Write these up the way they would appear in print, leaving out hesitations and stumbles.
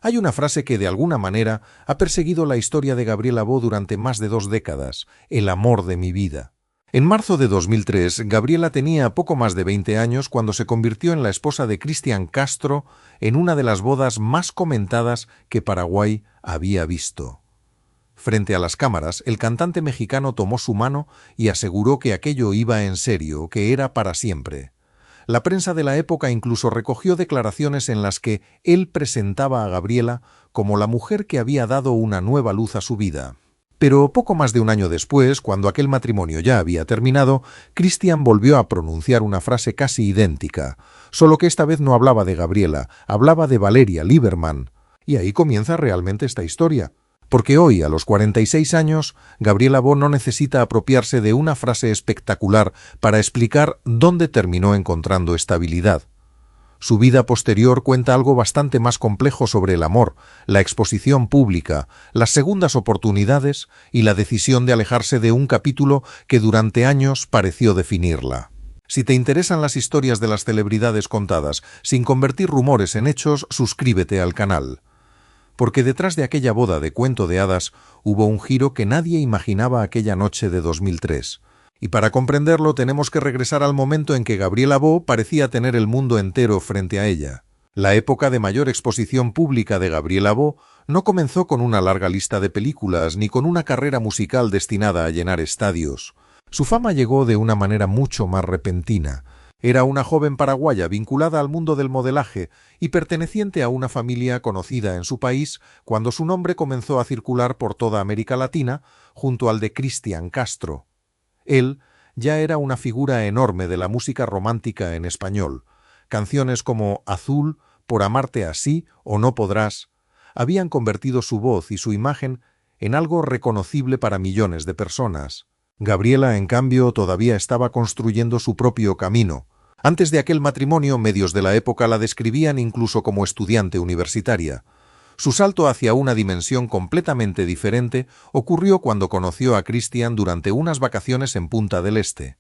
Hay una frase que de alguna manera ha perseguido la historia de Gabriela Bo durante más de 2 décadas: el amor de mi vida. En marzo de 2003, Gabriela tenía poco más de 20 años cuando se convirtió en la esposa de Cristian Castro en una de las bodas más comentadas que Paraguay había visto. Frente a las cámaras, el cantante mexicano tomó su mano y aseguró que aquello iba en serio, que era para siempre. La prensa de la época incluso recogió declaraciones en las que él presentaba a Gabriela como la mujer que había dado una nueva luz a su vida. Pero poco más de un año después, cuando aquel matrimonio ya había terminado, Cristian volvió a pronunciar una frase casi idéntica, solo que esta vez no hablaba de Gabriela, hablaba de Valeria Liberman. Y ahí comienza realmente esta historia. Porque hoy, a los 46 años, Gabriela Bo no necesita apropiarse de una frase espectacular para explicar dónde terminó encontrando estabilidad. Su vida posterior cuenta algo bastante más complejo sobre el amor, la exposición pública, las segundas oportunidades y la decisión de alejarse de un capítulo que durante años pareció definirla. Si te interesan las historias de las celebridades contadas sin convertir rumores en hechos, suscríbete al canal. Porque detrás de aquella boda de cuento de hadas hubo un giro que nadie imaginaba aquella noche de 2003. Y para comprenderlo tenemos que regresar al momento en que Gabriela Bo parecía tener el mundo entero frente a ella. La época de mayor exposición pública de Gabriela Bo no comenzó con una larga lista de películas ni con una carrera musical destinada a llenar estadios. Su fama llegó de una manera mucho más repentina. Era una joven paraguaya vinculada al mundo del modelaje y perteneciente a una familia conocida en su país cuando su nombre comenzó a circular por toda América Latina junto al de Cristian Castro. Él ya era una figura enorme de la música romántica en español. Canciones como Azul, Por amarte así o No podrás habían convertido su voz y su imagen en algo reconocible para millones de personas. Gabriela, en cambio, todavía estaba construyendo su propio camino. Antes de aquel matrimonio, medios de la época la describían incluso como estudiante universitaria. Su salto hacia una dimensión completamente diferente ocurrió cuando conoció a Cristian durante unas vacaciones en Punta del Este.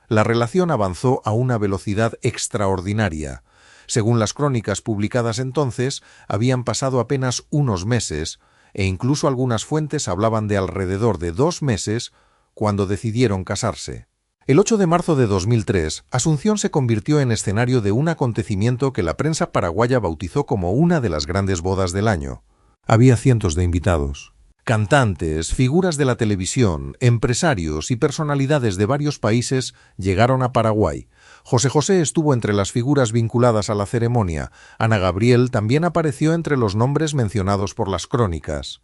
La relación avanzó a una velocidad extraordinaria. Según las crónicas publicadas entonces, habían pasado apenas unos meses, e incluso algunas fuentes hablaban de alrededor de 2 meses cuando decidieron casarse. El 8 de marzo de 2003, Asunción se convirtió en escenario de un acontecimiento que la prensa paraguaya bautizó como una de las grandes bodas del año. Había cientos de invitados. Cantantes, figuras de la televisión, empresarios y personalidades de varios países llegaron a Paraguay. José José estuvo entre las figuras vinculadas a la ceremonia. Ana Gabriel también apareció entre los nombres mencionados por las crónicas.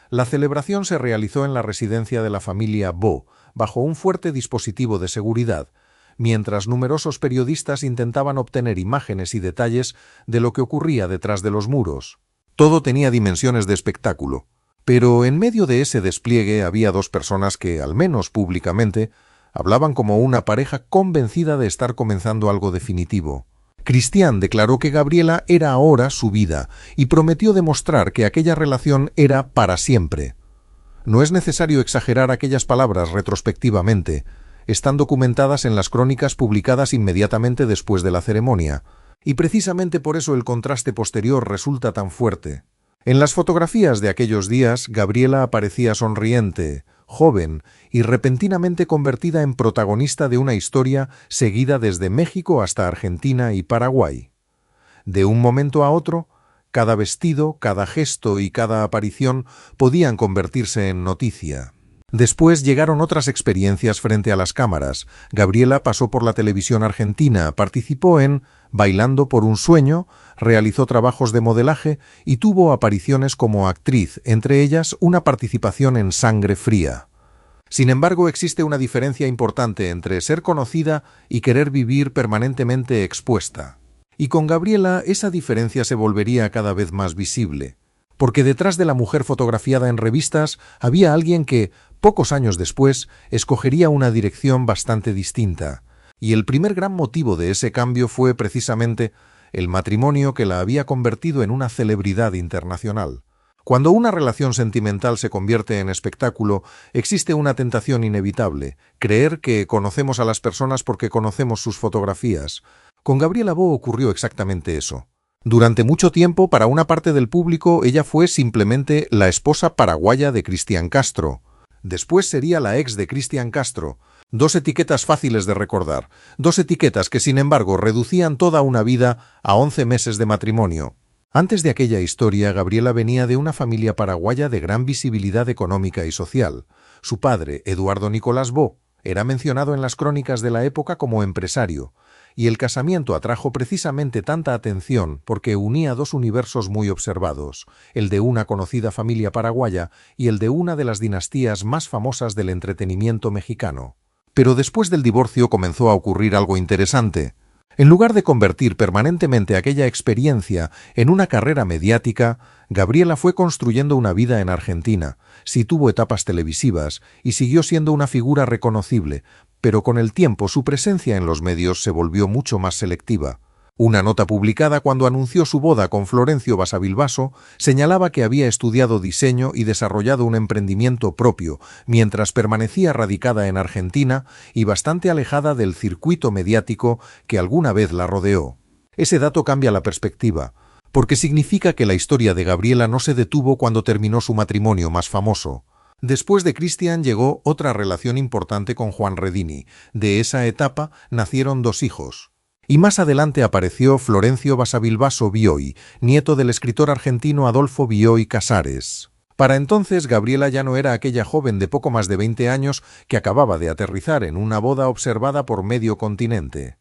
La celebración se realizó en la residencia de la familia Bo, bajo un fuerte dispositivo de seguridad, mientras numerosos periodistas intentaban obtener imágenes y detalles de lo que ocurría detrás de los muros. Todo tenía dimensiones de espectáculo, pero en medio de ese despliegue había 2 personas que, al menos públicamente, hablaban como una pareja convencida de estar comenzando algo definitivo. Cristian declaró que Gabriela era ahora su vida y prometió demostrar que aquella relación era para siempre. No es necesario exagerar aquellas palabras retrospectivamente. Están documentadas en las crónicas publicadas inmediatamente después de la ceremonia, y precisamente por eso el contraste posterior resulta tan fuerte. En las fotografías de aquellos días, Gabriela aparecía sonriente, joven y repentinamente convertida en protagonista de una historia seguida desde México hasta Argentina y Paraguay. De un momento a otro, cada vestido, cada gesto y cada aparición podían convertirse en noticia. Después llegaron otras experiencias frente a las cámaras. Gabriela pasó por la televisión argentina, participó en Bailando por un sueño, realizó trabajos de modelaje y tuvo apariciones como actriz, entre ellas una participación en Sangre Fría. Sin embargo, existe una diferencia importante entre ser conocida y querer vivir permanentemente expuesta. Y con Gabriela esa diferencia se volvería cada vez más visible, porque detrás de la mujer fotografiada en revistas había alguien que, pocos años después, escogería una dirección bastante distinta, y el primer gran motivo de ese cambio fue precisamente el matrimonio que la había convertido en una celebridad internacional. Cuando una relación sentimental se convierte en espectáculo, existe una tentación inevitable, creer que conocemos a las personas porque conocemos sus fotografías. Con Gabriela Bo ocurrió exactamente eso. Durante mucho tiempo, para una parte del público, ella fue simplemente la esposa paraguaya de Cristian Castro. Después sería la ex de Cristian Castro. Dos etiquetas fáciles de recordar, dos etiquetas que sin embargo reducían toda una vida a 11 meses de matrimonio. Antes de aquella historia, Gabriela venía de una familia paraguaya de gran visibilidad económica y social. Su padre, Eduardo Nicolás Bo, era mencionado en las crónicas de la época como empresario, y el casamiento atrajo precisamente tanta atención porque unía dos universos muy observados, el de una conocida familia paraguaya y el de una de las dinastías más famosas del entretenimiento mexicano. Pero después del divorcio comenzó a ocurrir algo interesante. En lugar de convertir permanentemente aquella experiencia en una carrera mediática, Gabriela fue construyendo una vida en Argentina, sí tuvo etapas televisivas y siguió siendo una figura reconocible, pero con el tiempo su presencia en los medios se volvió mucho más selectiva. Una nota publicada cuando anunció su boda con Florencio Basavilbaso señalaba que había estudiado diseño y desarrollado un emprendimiento propio, mientras permanecía radicada en Argentina y bastante alejada del circuito mediático que alguna vez la rodeó. Ese dato cambia la perspectiva, porque significa que la historia de Gabriela no se detuvo cuando terminó su matrimonio más famoso. Después de Cristian llegó otra relación importante con Juan Redini. De esa etapa nacieron dos hijos. Y más adelante apareció Florencio Basavilbaso Bioy, nieto del escritor argentino Adolfo Bioy Casares. Para entonces Gabriela ya no era aquella joven de poco más de 20 años que acababa de aterrizar en una boda observada por medio continente.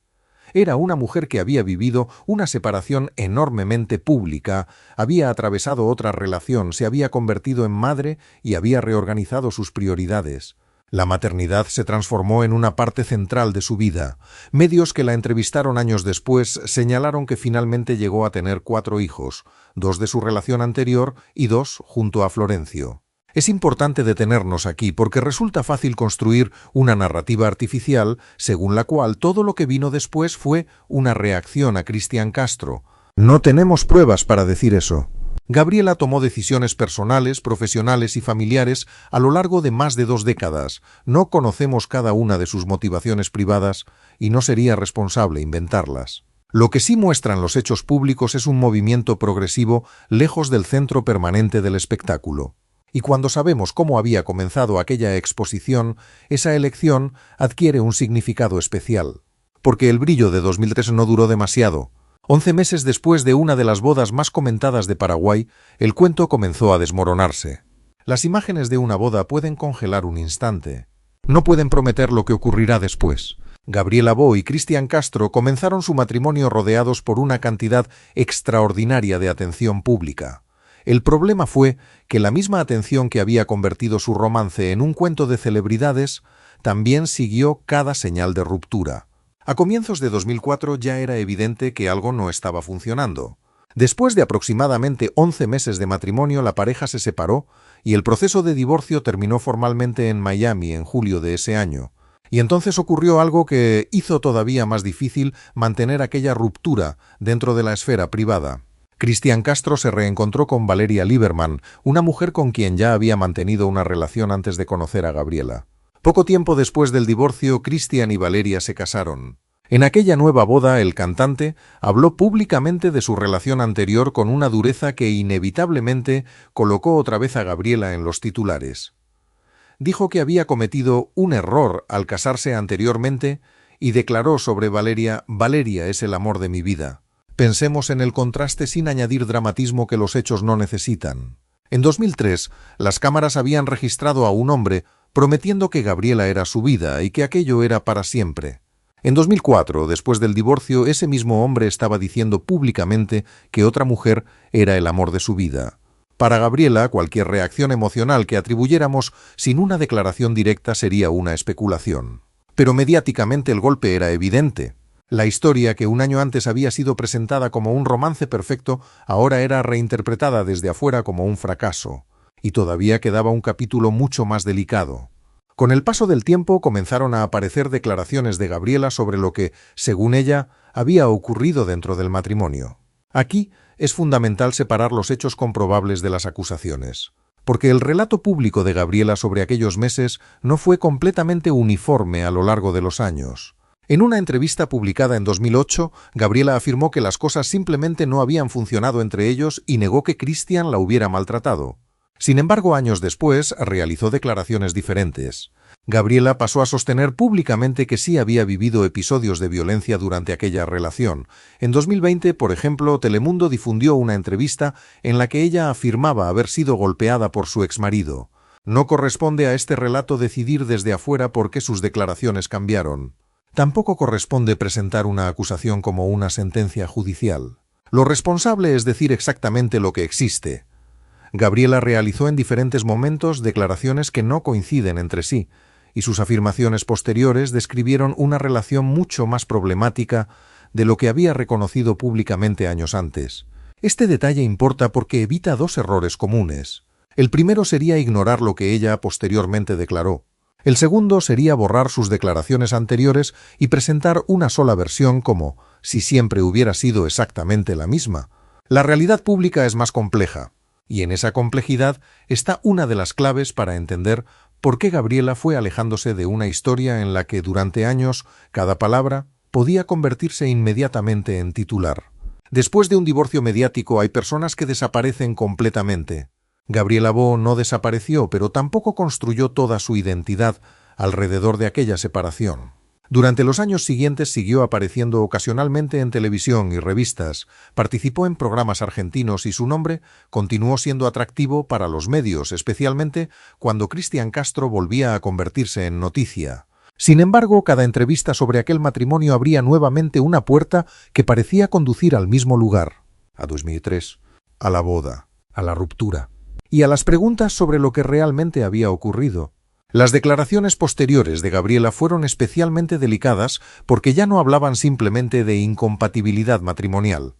Era una mujer que había vivido una separación enormemente pública, había atravesado otra relación, se había convertido en madre y había reorganizado sus prioridades. La maternidad se transformó en una parte central de su vida. Medios que la entrevistaron años después señalaron que finalmente llegó a tener 4 hijos, 2 de su relación anterior y 2 junto a Florencio. Es importante detenernos aquí porque resulta fácil construir una narrativa artificial según la cual todo lo que vino después fue una reacción a Cristian Castro. No tenemos pruebas para decir eso. Gabriela tomó decisiones personales, profesionales y familiares a lo largo de más de 2 décadas. No conocemos cada una de sus motivaciones privadas y no sería responsable inventarlas. Lo que sí muestran los hechos públicos es un movimiento progresivo lejos del centro permanente del espectáculo. Y cuando sabemos cómo había comenzado aquella exposición, esa elección adquiere un significado especial. Porque el brillo de 2003 no duró demasiado. 11 meses después de una de las bodas más comentadas de Paraguay, el cuento comenzó a desmoronarse. Las imágenes de una boda pueden congelar un instante. No pueden prometer lo que ocurrirá después. Gabriela Bo y Cristian Castro comenzaron su matrimonio rodeados por una cantidad extraordinaria de atención pública. El problema fue que la misma atención que había convertido su romance en un cuento de celebridades también siguió cada señal de ruptura. A comienzos de 2004 ya era evidente que algo no estaba funcionando. Después de aproximadamente 11 meses de matrimonio, la pareja se separó y el proceso de divorcio terminó formalmente en Miami en julio de ese año. Y entonces ocurrió algo que hizo todavía más difícil mantener aquella ruptura dentro de la esfera privada. Cristian Castro se reencontró con Valeria Lieberman, una mujer con quien ya había mantenido una relación antes de conocer a Gabriela. Poco tiempo después del divorcio, Cristian y Valeria se casaron. En aquella nueva boda, el cantante habló públicamente de su relación anterior con una dureza que inevitablemente colocó otra vez a Gabriela en los titulares. Dijo que había cometido un error al casarse anteriormente y declaró sobre Valeria: «Valeria es el amor de mi vida». Pensemos en el contraste sin añadir dramatismo que los hechos no necesitan. En 2003, las cámaras habían registrado a un hombre prometiendo que Gabriela era su vida y que aquello era para siempre. En 2004, después del divorcio, ese mismo hombre estaba diciendo públicamente que otra mujer era el amor de su vida. Para Gabriela, cualquier reacción emocional que atribuyéramos sin una declaración directa sería una especulación. Pero mediáticamente el golpe era evidente. La historia, que un año antes había sido presentada como un romance perfecto, ahora era reinterpretada desde afuera como un fracaso. Y todavía quedaba un capítulo mucho más delicado. Con el paso del tiempo comenzaron a aparecer declaraciones de Gabriela sobre lo que, según ella, había ocurrido dentro del matrimonio. Aquí es fundamental separar los hechos comprobables de las acusaciones, porque el relato público de Gabriela sobre aquellos meses no fue completamente uniforme a lo largo de los años. En una entrevista publicada en 2008, Gabriela afirmó que las cosas simplemente no habían funcionado entre ellos y negó que Christian la hubiera maltratado. Sin embargo, años después, realizó declaraciones diferentes. Gabriela pasó a sostener públicamente que sí había vivido episodios de violencia durante aquella relación. En 2020, por ejemplo, Telemundo difundió una entrevista en la que ella afirmaba haber sido golpeada por su exmarido. No corresponde a este relato decidir desde afuera por qué sus declaraciones cambiaron. Tampoco corresponde presentar una acusación como una sentencia judicial. Lo responsable es decir exactamente lo que existe. Gabriela realizó en diferentes momentos declaraciones que no coinciden entre sí, y sus afirmaciones posteriores describieron una relación mucho más problemática de lo que había reconocido públicamente años antes. Este detalle importa porque evita dos errores comunes. El primero sería ignorar lo que ella posteriormente declaró. El segundo sería borrar sus declaraciones anteriores y presentar una sola versión como si siempre hubiera sido exactamente la misma. La realidad pública es más compleja, y en esa complejidad está una de las claves para entender por qué Gabriela fue alejándose de una historia en la que durante años cada palabra podía convertirse inmediatamente en titular. Después de un divorcio mediático hay personas que desaparecen completamente. Gabriela Bo no desapareció, pero tampoco construyó toda su identidad alrededor de aquella separación. Durante los años siguientes siguió apareciendo ocasionalmente en televisión y revistas, participó en programas argentinos y su nombre continuó siendo atractivo para los medios, especialmente cuando Cristian Castro volvía a convertirse en noticia. Sin embargo, cada entrevista sobre aquel matrimonio abría nuevamente una puerta que parecía conducir al mismo lugar, a 2003, a la boda, a la ruptura y a las preguntas sobre lo que realmente había ocurrido. Las declaraciones posteriores de Gabriela fueron especialmente delicadas porque ya no hablaban simplemente de incompatibilidad matrimonial.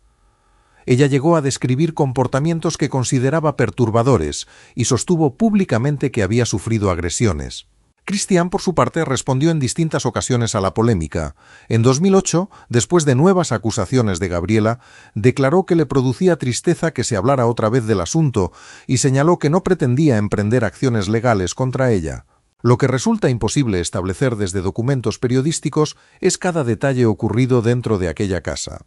Ella llegó a describir comportamientos que consideraba perturbadores y sostuvo públicamente que había sufrido agresiones. Christian, por su parte, respondió en distintas ocasiones a la polémica. En 2008, después de nuevas acusaciones de Gabriela, declaró que le producía tristeza que se hablara otra vez del asunto y señaló que no pretendía emprender acciones legales contra ella. Lo que resulta imposible establecer desde documentos periodísticos es cada detalle ocurrido dentro de aquella casa.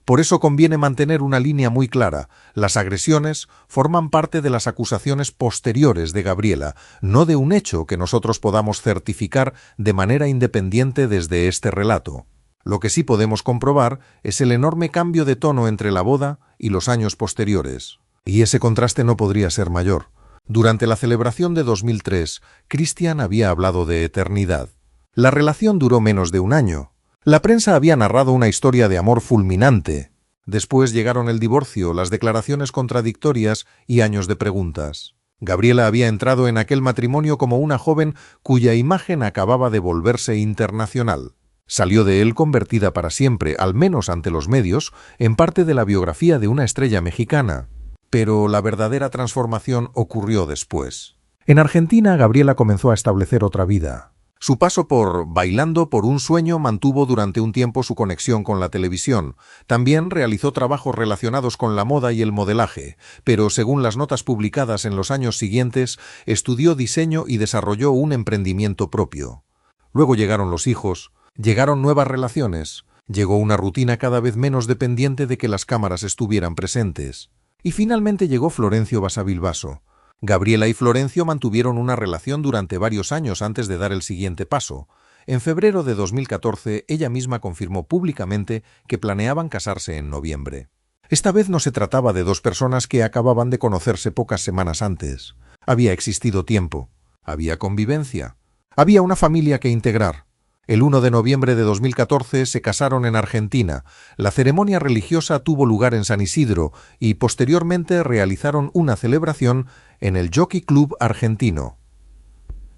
Por eso conviene mantener una línea muy clara. Las agresiones forman parte de las acusaciones posteriores de Gabriela, no de un hecho que nosotros podamos certificar de manera independiente desde este relato. Lo que sí podemos comprobar es el enorme cambio de tono entre la boda y los años posteriores. Y ese contraste no podría ser mayor. Durante la celebración de 2003, Christian había hablado de eternidad. La relación duró menos de un año. La prensa había narrado una historia de amor fulminante. Después llegaron el divorcio, las declaraciones contradictorias y años de preguntas. Gabriela había entrado en aquel matrimonio como una joven cuya imagen acababa de volverse internacional. Salió de él convertida para siempre, al menos ante los medios, en parte de la biografía de una estrella mexicana. Pero la verdadera transformación ocurrió después. En Argentina, Gabriela comenzó a establecer otra vida. Su paso por Bailando por un sueño mantuvo durante un tiempo su conexión con la televisión. También realizó trabajos relacionados con la moda y el modelaje, pero según las notas publicadas en los años siguientes, estudió diseño y desarrolló un emprendimiento propio. Luego llegaron los hijos, llegaron nuevas relaciones, llegó una rutina cada vez menos dependiente de que las cámaras estuvieran presentes. Y finalmente llegó Florencio Basavilbaso. Gabriela y Florencio mantuvieron una relación durante varios años antes de dar el siguiente paso. En febrero de 2014, ella misma confirmó públicamente que planeaban casarse en noviembre. Esta vez no se trataba de dos personas que acababan de conocerse pocas semanas antes. Había existido tiempo, había convivencia, había una familia que integrar. El 1 de noviembre de 2014 se casaron en Argentina. La ceremonia religiosa tuvo lugar en San Isidro y posteriormente realizaron una celebración en el Jockey Club argentino.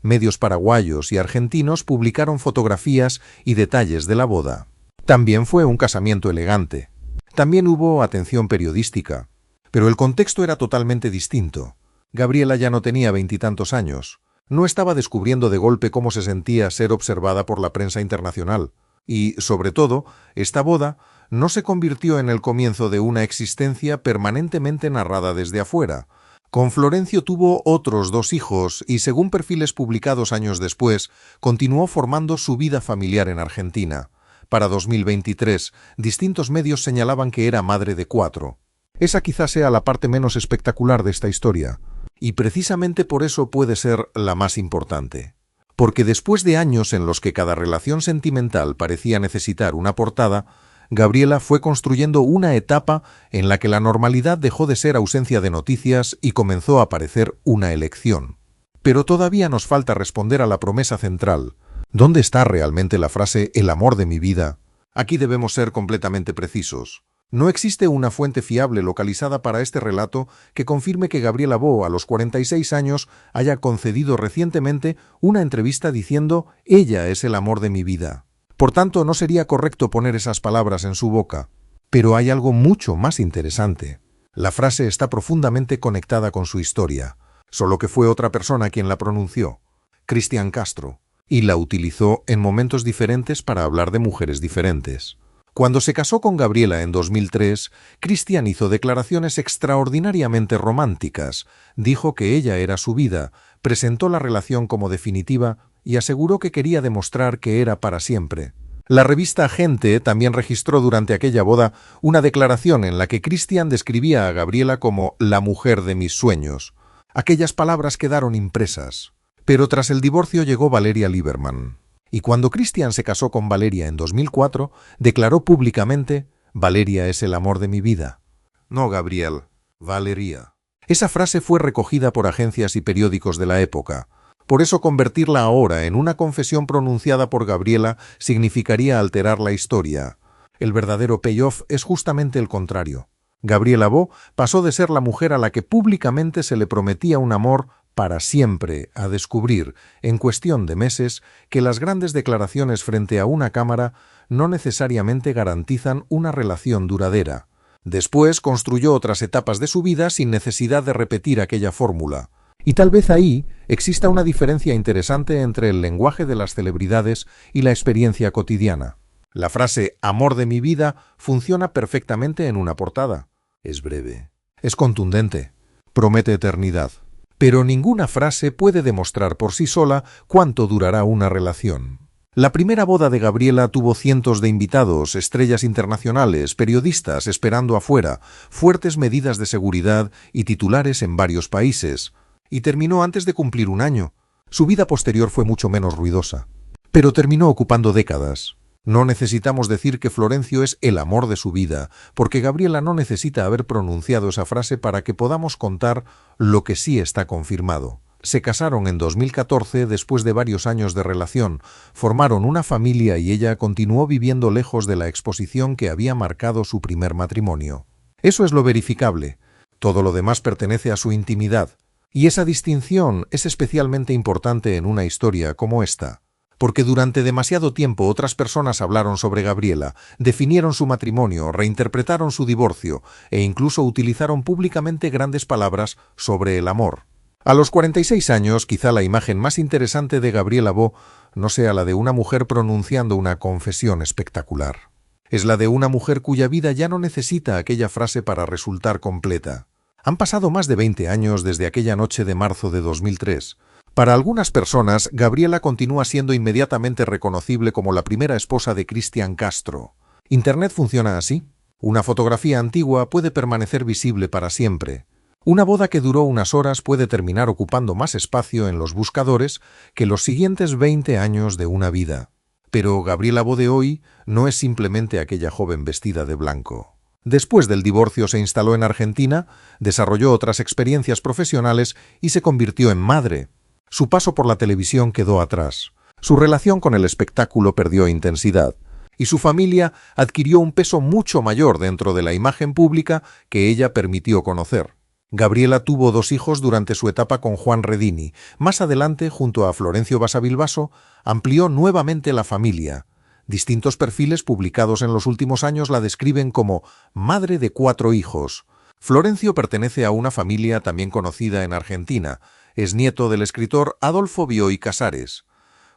Medios paraguayos y argentinos publicaron fotografías y detalles de la boda. También fue un casamiento elegante. También hubo atención periodística. Pero el contexto era totalmente distinto. Gabriela ya no tenía 20 y tantos años. No estaba descubriendo de golpe cómo se sentía ser observada por la prensa internacional. Y, sobre todo, esta boda no se convirtió en el comienzo de una existencia permanentemente narrada desde afuera. Con Florencio tuvo otros 2 hijos y, según perfiles publicados años después, continuó formando su vida familiar en Argentina. Para 2023, distintos medios señalaban que era madre de 4. Esa quizás sea la parte menos espectacular de esta historia, y precisamente por eso puede ser la más importante. Porque después de años en los que cada relación sentimental parecía necesitar una portada, Gabriela fue construyendo una etapa en la que la normalidad dejó de ser ausencia de noticias y comenzó a parecer una elección. Pero todavía nos falta responder a la promesa central. ¿Dónde está realmente la frase «el amor de mi vida»? Aquí debemos ser completamente precisos. No existe una fuente fiable localizada para este relato que confirme que Gabriela Bo, a los 46 años, haya concedido recientemente una entrevista diciendo «ella es el amor de mi vida». Por tanto, no sería correcto poner esas palabras en su boca. Pero hay algo mucho más interesante. La frase está profundamente conectada con su historia, solo que fue otra persona quien la pronunció, Cristian Castro, y la utilizó en momentos diferentes para hablar de mujeres diferentes. Cuando se casó con Gabriela en 2003, Cristian hizo declaraciones extraordinariamente románticas, dijo que ella era su vida, presentó la relación como definitiva y aseguró que quería demostrar que era para siempre. La revista Gente también registró durante aquella boda una declaración en la que Cristian describía a Gabriela como la mujer de mis sueños. Aquellas palabras quedaron impresas. Pero tras el divorcio llegó Valeria Liberman. Y cuando Cristian se casó con Valeria en 2004, declaró públicamente «Valeria es el amor de mi vida». No Gabriel, Valeria. Esa frase fue recogida por agencias y periódicos de la época. Por eso convertirla ahora en una confesión pronunciada por Gabriela significaría alterar la historia. El verdadero payoff es justamente el contrario. Gabriela Bo pasó de ser la mujer a la que públicamente se le prometía un amor para siempre, a descubrir, en cuestión de meses, que las grandes declaraciones frente a una cámara no necesariamente garantizan una relación duradera. Después construyó otras etapas de su vida sin necesidad de repetir aquella fórmula. Y tal vez ahí exista una diferencia interesante entre el lenguaje de las celebridades y la experiencia cotidiana. La frase «amor de mi vida» funciona perfectamente en una portada. Es breve, es contundente, promete eternidad. Pero ninguna frase puede demostrar por sí sola cuánto durará una relación. La primera boda de Gabriela tuvo cientos de invitados, estrellas internacionales, periodistas esperando afuera, fuertes medidas de seguridad y titulares en varios países. Y terminó antes de cumplir un año. Su vida posterior fue mucho menos ruidosa. Pero terminó ocupando décadas. No necesitamos decir que Florencio es el amor de su vida, porque Gabriela no necesita haber pronunciado esa frase para que podamos contar lo que sí está confirmado. Se casaron en 2014 después de varios años de relación, formaron una familia y ella continuó viviendo lejos de la exposición que había marcado su primer matrimonio. Eso es lo verificable. Todo lo demás pertenece a su intimidad. Y esa distinción es especialmente importante en una historia como esta. Porque durante demasiado tiempo otras personas hablaron sobre Gabriela, definieron su matrimonio, reinterpretaron su divorcio e incluso utilizaron públicamente grandes palabras sobre el amor. A los 46 años, quizá la imagen más interesante de Gabriela Bo no sea la de una mujer pronunciando una confesión espectacular. Es la de una mujer cuya vida ya no necesita aquella frase para resultar completa. Han pasado más de 20 años desde aquella noche de marzo de 2003. Para algunas personas, Gabriela continúa siendo inmediatamente reconocible como la primera esposa de Cristian Castro. Internet funciona así. Una fotografía antigua puede permanecer visible para siempre. Una boda que duró unas horas puede terminar ocupando más espacio en los buscadores que los siguientes 20 años de una vida. Pero Gabriela Bo de hoy no es simplemente aquella joven vestida de blanco. Después del divorcio se instaló en Argentina, desarrolló otras experiencias profesionales y se convirtió en madre. Su paso por la televisión quedó atrás. Su relación con el espectáculo perdió intensidad. Y su familia adquirió un peso mucho mayor dentro de la imagen pública que ella permitió conocer. Gabriela tuvo 2 hijos durante su etapa con Juan Redini. Más adelante, junto a Florencio Basavilbaso, amplió nuevamente la familia. Distintos perfiles publicados en los últimos años la describen como madre de 4 hijos. Florencio pertenece a una familia también conocida en Argentina. Es nieto del escritor Adolfo Bioy Casares.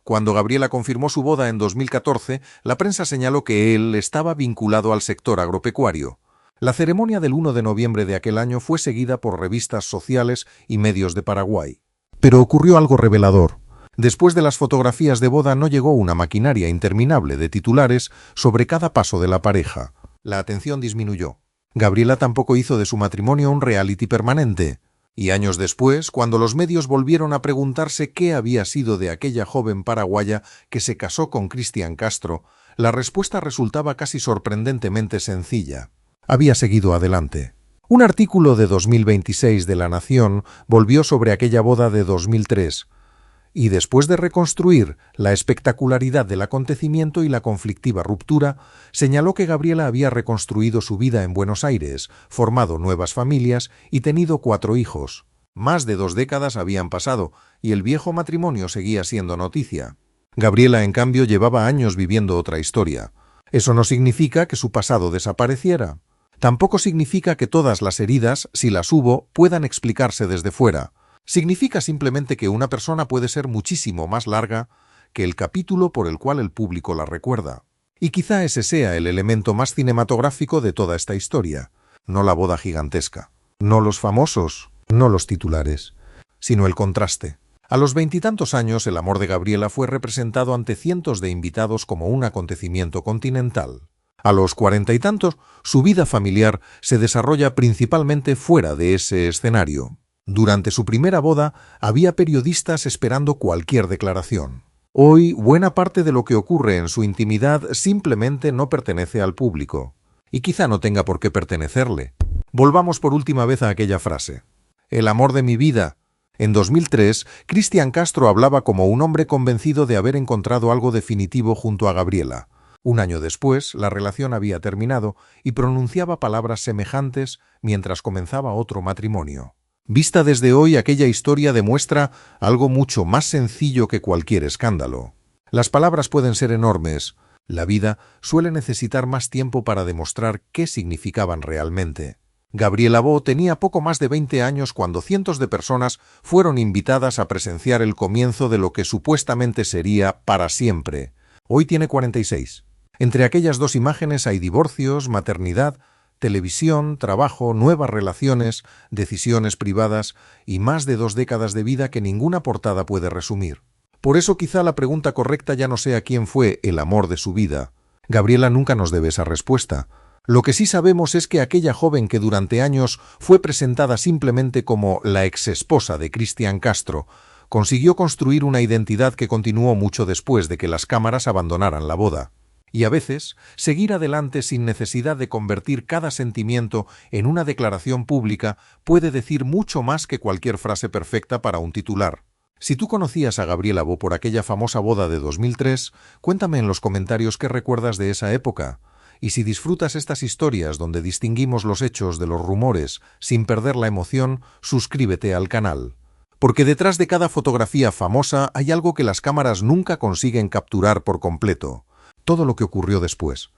Cuando Gabriela confirmó su boda en 2014, la prensa señaló que él estaba vinculado al sector agropecuario. La ceremonia del 1 de noviembre de aquel año fue seguida por revistas sociales y medios de Paraguay. Pero ocurrió algo revelador. Después de las fotografías de boda no llegó una maquinaria interminable de titulares sobre cada paso de la pareja. La atención disminuyó. Gabriela tampoco hizo de su matrimonio un reality permanente. Y años después, cuando los medios volvieron a preguntarse qué había sido de aquella joven paraguaya que se casó con Cristian Castro, la respuesta resultaba casi sorprendentemente sencilla. Había seguido adelante. Un artículo de 2026 de La Nación volvió sobre aquella boda de 2003, y después de reconstruir la espectacularidad del acontecimiento y la conflictiva ruptura, señaló que Gabriela había reconstruido su vida en Buenos Aires, formado nuevas familias y tenido 4 hijos. Más de 2 décadas habían pasado y el viejo matrimonio seguía siendo noticia. Gabriela, en cambio, llevaba años viviendo otra historia. Eso no significa que su pasado desapareciera. Tampoco significa que todas las heridas, si las hubo, puedan explicarse desde fuera. Significa simplemente que una persona puede ser muchísimo más larga que el capítulo por el cual el público la recuerda. Y quizá ese sea el elemento más cinematográfico de toda esta historia. No la boda gigantesca, no los famosos, no los titulares, sino el contraste. A los 20 y tantos años, el amor de Gabriela fue representado ante cientos de invitados como un acontecimiento continental. A los 40 y tantos, su vida familiar se desarrolla principalmente fuera de ese escenario. Durante su primera boda, había periodistas esperando cualquier declaración. Hoy, buena parte de lo que ocurre en su intimidad simplemente no pertenece al público. Y quizá no tenga por qué pertenecerle. Volvamos por última vez a aquella frase. El amor de mi vida. En 2003, Cristian Castro hablaba como un hombre convencido de haber encontrado algo definitivo junto a Gabriela. Un año después, la relación había terminado y pronunciaba palabras semejantes mientras comenzaba otro matrimonio. Vista desde hoy, aquella historia demuestra algo mucho más sencillo que cualquier escándalo. Las palabras pueden ser enormes. La vida suele necesitar más tiempo para demostrar qué significaban realmente. Gabriela Bo tenía poco más de 20 años cuando cientos de personas fueron invitadas a presenciar el comienzo de lo que supuestamente sería para siempre. Hoy tiene 46. Entre aquellas 2 imágenes hay divorcios, maternidad, televisión, trabajo, nuevas relaciones, decisiones privadas y más de 2 décadas de vida que ninguna portada puede resumir. Por eso quizá la pregunta correcta ya no sea quién fue el amor de su vida. Gabriela nunca nos debe esa respuesta. Lo que sí sabemos es que aquella joven que durante años fue presentada simplemente como la exesposa de Cristian Castro, consiguió construir una identidad que continuó mucho después de que las cámaras abandonaran la boda. Y a veces, seguir adelante sin necesidad de convertir cada sentimiento en una declaración pública puede decir mucho más que cualquier frase perfecta para un titular. Si tú conocías a Gabriela Bo por aquella famosa boda de 2003, cuéntame en los comentarios qué recuerdas de esa época. Y si disfrutas estas historias donde distinguimos los hechos de los rumores sin perder la emoción, suscríbete al canal. Porque detrás de cada fotografía famosa hay algo que las cámaras nunca consiguen capturar por completo. Todo lo que ocurrió después.